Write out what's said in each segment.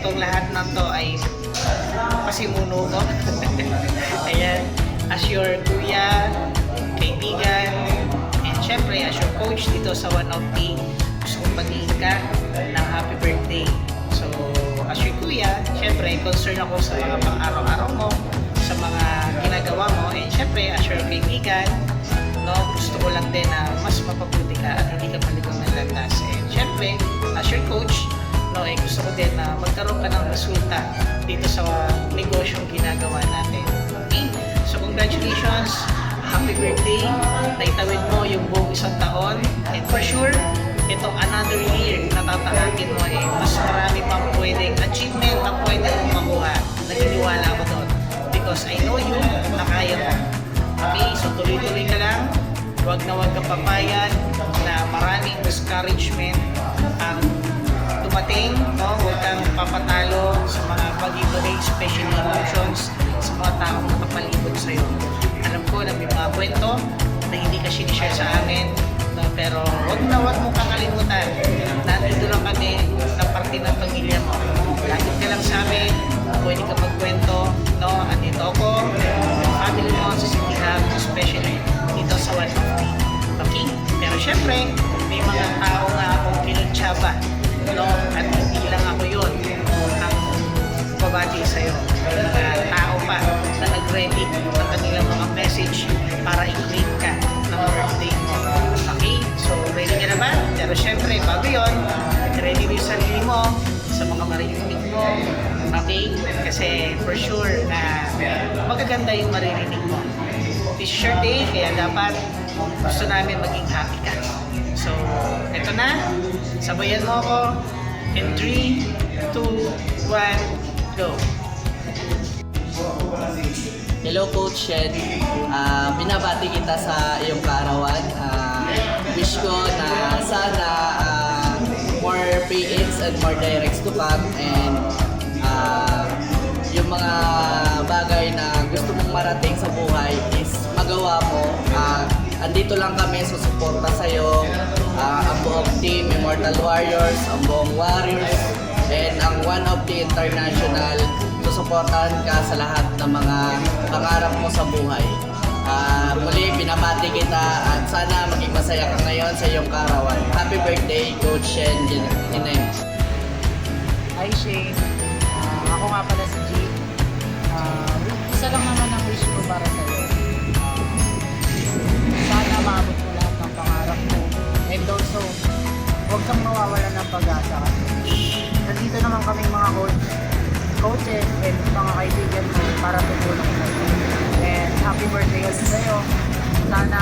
itong lahat ng to ay pasimuno ko. Ayan, as your kuya, kaibigan, and syempre as your coach dito sa One of the, gusto kong batiin ka ng happy birthday. So, as your kuya, syempre, concern ako sa mga pang-araw-araw mo, sa mga ginagawa mo, and syempre, as your kaibigan, no, gusto ko lang din na mas mapabuti ka at hindi ka maligang ng landas. And syempre, as your coach, no, gusto ko din na magkaroon ka ng resulta dito sa negosyong ginagawa natin. Okay? So, congratulations! Happy birthday! Naitawid mo yung buong isang taon. And for sure, itong another year na tatahakin mo mas marami pang pwedeng achievement na pwede mong makuha. Naniniwala ako doon. Because I know you na kaya mo. Okay? So, tuloy-tuloy ka lang. Huwag na huwag kang papayag na maraming discouragement ang dumating, no? Huwag kang papatalo sa mga pag-ibigay special emotions sa mga taong nakapalibot sa'yo. Alam ko na may mga kwento na hindi ka sinishare sa amin, no? Pero huwag mong kakalimutan. Nandito lang kami na parte ng pamilya mo. Lagit ka lang sa amin, pwede ka magkwento, no? Andito ako, yung family mo sa City Hub, especially dito sa 150. Okay? Pero syempre, may mga tao nga akong kinuntsaba, no? At hindi lang ako yun ang babati sa'yo. May mga tao pa na nag-ready ng kanilang mga message para i-claim ka ng birthday mo. Okay? So, ready ka na ba? Pero syempre, bago yun, ready mo yung sarili mo sa mga maririnig mo. Okay? Kasi for sure na magaganda yung maririnig mo. This is your day, kaya dapat gusto namin maging happy ka. So, eto na. Sabayan mo ako. In 3, 2, 1, go! Hello Coach Shed, binabati kita sa iyong kaarawan. Wish ko na sana more PHs and more directs to come, and yung mga bagay na gusto mong marating sa buhay is magawa mo. Andito lang kami susuporta sa iyo, ang buong team Immortal Warriors, ang buong Warriors, and ang One of the International. Susuportahan ka sa lahat ng mga pangarap mo sa buhay. Muli, binabati kita at sana maging masaya ka ngayon sa iyong kaarawan. Happy birthday, Coach Shen Ginay. Hi Shane, ako nga pala si G. Isa lang naman ang wish ko para sa'yo. Sana maabot mo lahat ng pangarap mo. And also, huwag kang mawawala ng pag-asa kasi nandito naman kaming mga coaches and mga kaibigan mo para tutulong sa'yo. And happy birthday ulit sa'yo. Sana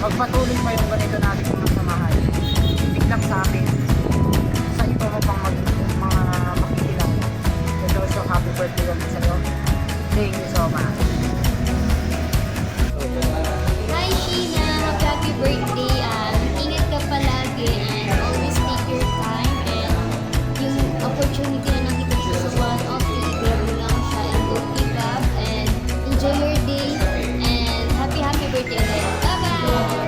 magpatuloy pa yung ganito natin mga samahan. Hindi lang sa amin. Sa iba mo pang mga makikilang. And also happy birthday ulit sa'yo. Thank you so much. Hi Sheena! Happy birthday! Ingat ka palagi and always take your time, and yung opportunity na nakita ko sa One of the, grab mo lang siya and go keep up and enjoy your day and happy birthday again! Bye-bye!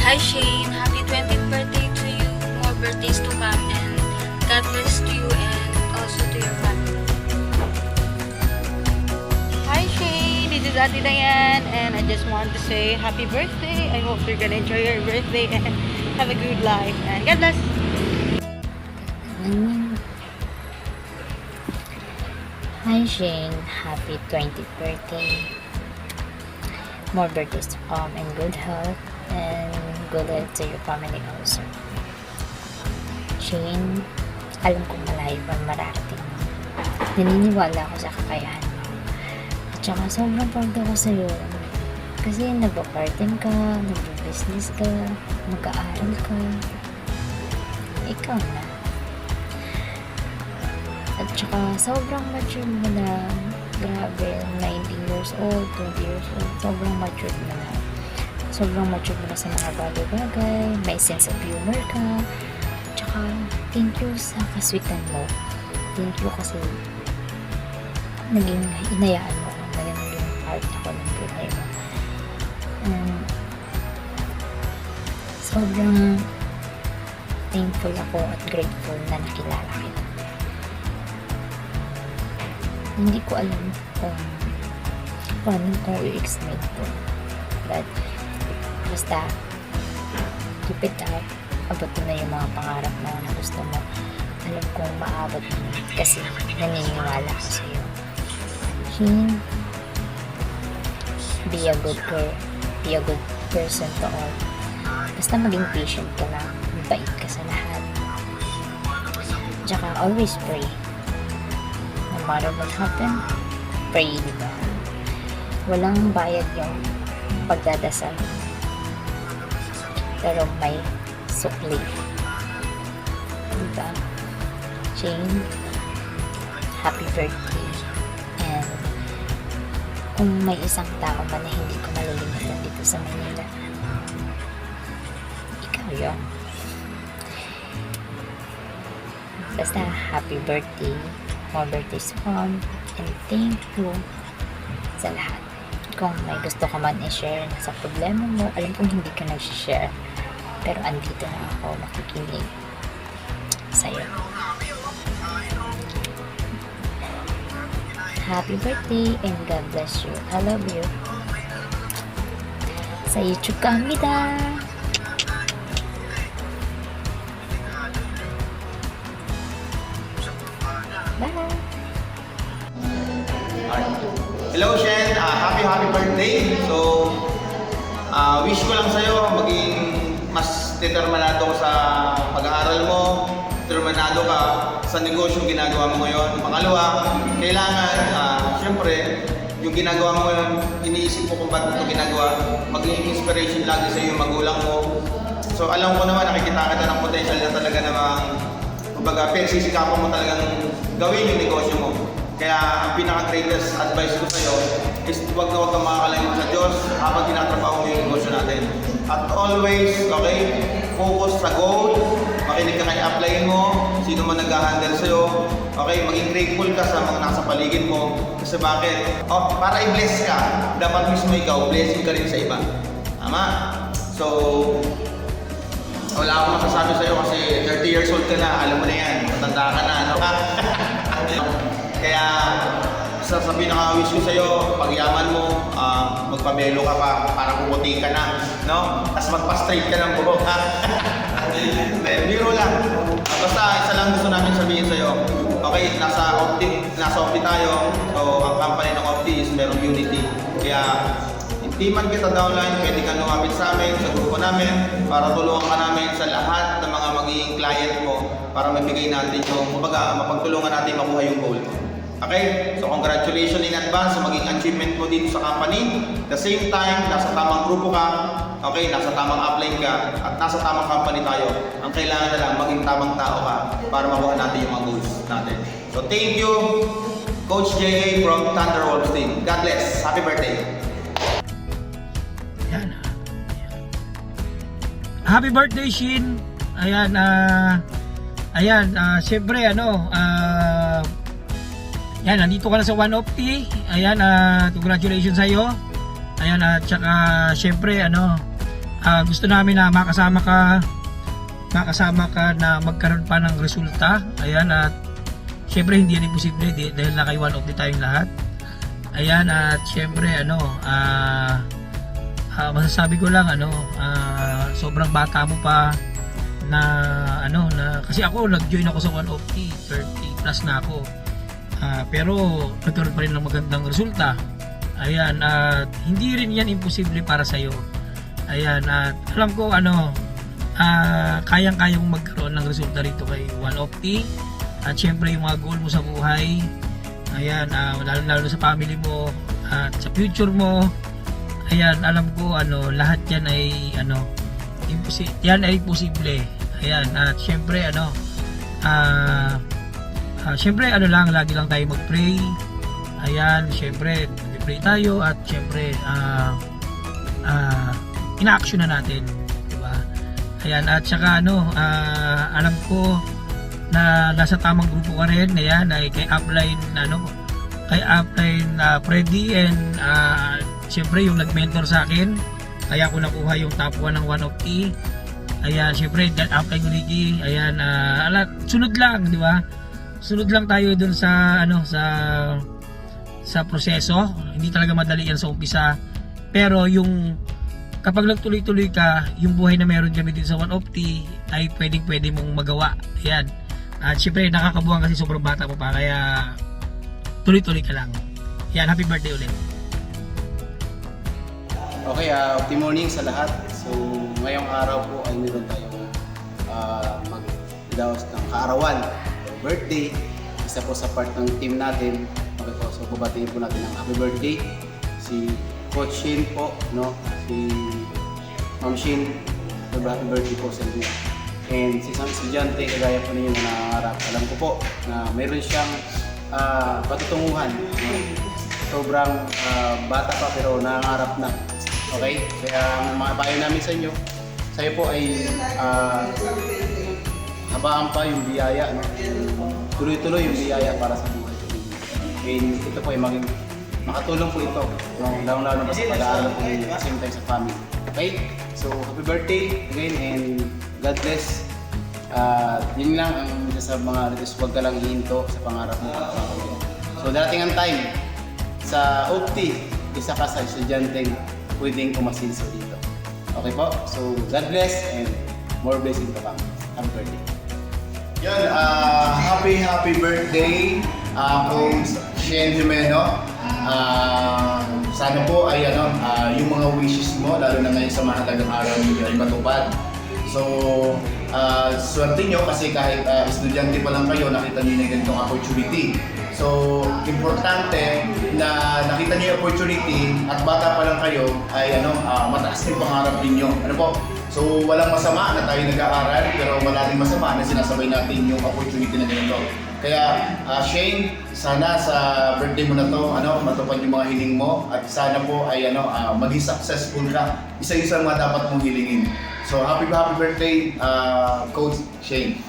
Hi Shane, happy 20th birthday to you. More birthdays to come, and God bless to you and also to your family. Hi Shane, this is Ate Diane, and I just want to say happy birthday. I hope you're gonna enjoy your birthday and have a good life, and God bless. Hi Shane, happy 20th birthday. More birthdays to come and good health and good health to your family also. Shane, alam kong malayo pa mararating mo. Naniniwala ako sa kakayahan mo. At saka sobrang proud ako sa'yo. Kasi nagpa-part-time ka, nagpa-business ka, mag-aaral ka. Ikaw na. At saka sobrang mature mo na. Grabe, 19 years old, 20 years old. Sobrang mature mo na. Sobrang mature mo na sa mga bagay-bagay. May sense of humor ka. At saka, thank you sa kaswitan mo. Thank you kasi naging inayaan mo. Naging part ako ng buhay mo. thankful ako at grateful na nakilala kita. Hindi ko alam kung paano ko i-explain to. But, basta, keep it up. Abutin na yung mga pangarap mo na gusto mo. Alam kong maabot mo kasi naniniwala ko sa'yo. Shin, be a good girl. Be a good person to all. Basta maging patient ka lang. Mabait ka sa lahat. Tsaka always pray. No matter what happen, pray, diba? Walang bayad yung pagdadasal. Pero may sukli. Diba? Jane, happy birthday. And kung may isang tao man na hindi ko malilimutan dito sa Manila, ikaw yun. Basta happy birthday. More birthdays to come. And thank you sa lahat. Kung may gusto ka man i-share sa problema mo, alam kong hindi ka nag-share. Pero andito na ako makikinig sa'yo. Happy birthday and God bless you. I love you. Sayo 축하합니다. Bye. Hello Shen, happy birthday. So, wish ko lang sa'yo maging mas determinado ka sa pag-aaral mo, determinado ka sa negosyong ginagawa mo ngayon. Pangalawa, kailangan, syempre, yung ginagawa mo ngayon, iniisip mo kung ba't ito ginagawa, maging inspiration lagi sa iyo yung magulang mo. So, alam ko naman, nakikita kita ng potential na talaga namang, kumbaga, sisikapan mo talagang gawin yung negosyo mo. Kaya ang pinaka-greatest advice ko sa'yo is huwag na huwag kang makakalimutan sa Diyos habang tinatrabaho mo yung negosyo natin. At always, okay, focus sa goal, makinig ka kay applyin mo, sino man nag-handle sa'yo, okay, maging grateful ka sa mga nasa paligid mo. Kasi bakit? Oh, para i-bless ka, dapat mismo ikaw, blessing ka rin sa iba. Tama? So, wala akong masasabi sa'yo kasi 30 years old ka na, alam mo na yan, matanda ka na, no? Kaya sa pinaka-wish ko sa'yo, pagyaman mo, magpabelo ka pa para puputi ka na, no? Tapos magpa-straight ka ng buhok, ha? Biro lang. Basta isa lang gusto namin sabihin sa'yo. Okay, nasa Opti tayo. So, ang company ng Opti is merong unity. Kaya, hindi man kita downline, pwede ka lumapit sa amin, sa grupo namin, para tulungan ka namin sa lahat ng mga magiging client mo para mabigay natin yung, kumbaga, mapagtulungan natin makuha yung goal mo. Okay? So, congratulations in advance sa maging achievement mo dito sa company. The same time, nasa tamang grupo ka, okay, nasa tamang upline ka, at nasa tamang company tayo. Ang kailangan na lang, maging tamang tao ka para makuha natin yung mga goals natin. So, thank you, Coach J.A. from Thunderwolves team. God bless. Happy birthday. Ayan. Happy birthday, Shin. Ayan, syempre, yan, nandito ka na sa One Opti. Ayan, congratulations sa'yo. Ayan, at saka, syempre, gusto namin na makasama ka na magkaroon pa ng resulta. Ayan, at syempre, hindi yan imposible dahil na kay One Opti tayong lahat. Ayan, at syempre, masasabi ko lang, sobrang bata mo pa na, kasi ako, nag-join ako sa One Opti, 30 plus na ako. Pero nagkaroon pa rin ng magandang resulta. Ayan, at hindi rin yan imposible para sa'yo. Ayan, at alam ko kayang-kaya mong magkaroon ng resulta rito kay One Opti. At syempre yung mga goal mo sa buhay, ayan, lalo sa family mo at sa future mo. Ayan, alam ko lahat yan ay yan ay posible. Ayan, at syempre syempre lagi lang tayo mag-pray. Ayan, syempre mag-pray tayo at syempre ina-action na natin, diba? Ayan, at saka alam ko na nasa tamang grupo ka rin. Ayan, ay kay upline Freddy and syempre yung nag-mentor sa akin, kaya ako nakuha yung top 1 ng One Opti. Ayan, syempre, after Ricky, ayan, sunod lang, di ba? Sunod lang tayo dun sa, sa proseso. Hindi talaga madali yan sa umpisa. Pero yung, kapag nagtuloy-tuloy ka, yung buhay na meron kami din sa One of T, ay pwede mong magawa. Ayan. At syempre, nakakabuhan kasi sobrang bata mo pa, kaya tuloy-tuloy ka lang. Ayan, happy birthday ulit. Okay, good morning sa lahat. So, ngayong araw po ay meron tayong mag-daos ng kaarawan, birthday. Isa po sa part ng team natin. Okay po, so babatiin po natin ang happy birthday. Si Coach Shin po, no? Si Ma'am Shin, happy birthday po sa inyo. And si isang estudyante, kagaya po ninyo na nangangarap. Alam ko po na meron siyang patutunguhan. No? Sobrang bata pa pero nangangarap na. Okay? Kaya ang mga payo namin sa inyo, sa'yo po ay habaan pa yung biyaya, no? Tuloy-tuloy yung biyaya para sa buhay. And ito po ay makatulong po ito, no? Lalo-lalo pa sa pag-aaral po ninyo, same time sa family. Okay? So, happy birthday again and God bless. Yun lang ang isa sa mga request, huwag ka lang hihinto sa pangarap mo. So, darating ang time sa UPTI, isa ka sa estudyanteng pwedeng umasinso dito. Okay po? So, God bless and more blessing to come. Happy birthday. Yun, happy birthday, Coach Shen Jimeno. Sana po ay yung mga wishes mo, lalo na ngayon sa mahalagang araw ninyo ay matupad. So, swerte nyo kasi kahit estudyante pa lang kayo, nakita nyo na ganitong opportunity. So, importante na nakita niyo yung opportunity at bata pa lang kayo ay mataas yung pangarap ninyo. Ano po? So, walang masama na tayo nag-aaral pero wala rin masama na sinasabay natin yung opportunity na ganito. Kaya, Shane, sana sa birthday mo na to, matupad yung mga hiling mo at sana po ay maging successful ka. Isa-isa mga dapat mong hilingin. So, happy birthday, Coach Shane.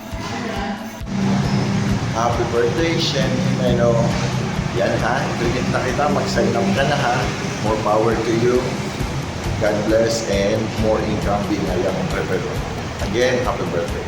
Happy birthday, Shen. Yan ha, tuloy na kita, mag-sign up ka na ha. More power to you. God bless and more income being a young entrepreneur. Again, happy birthday.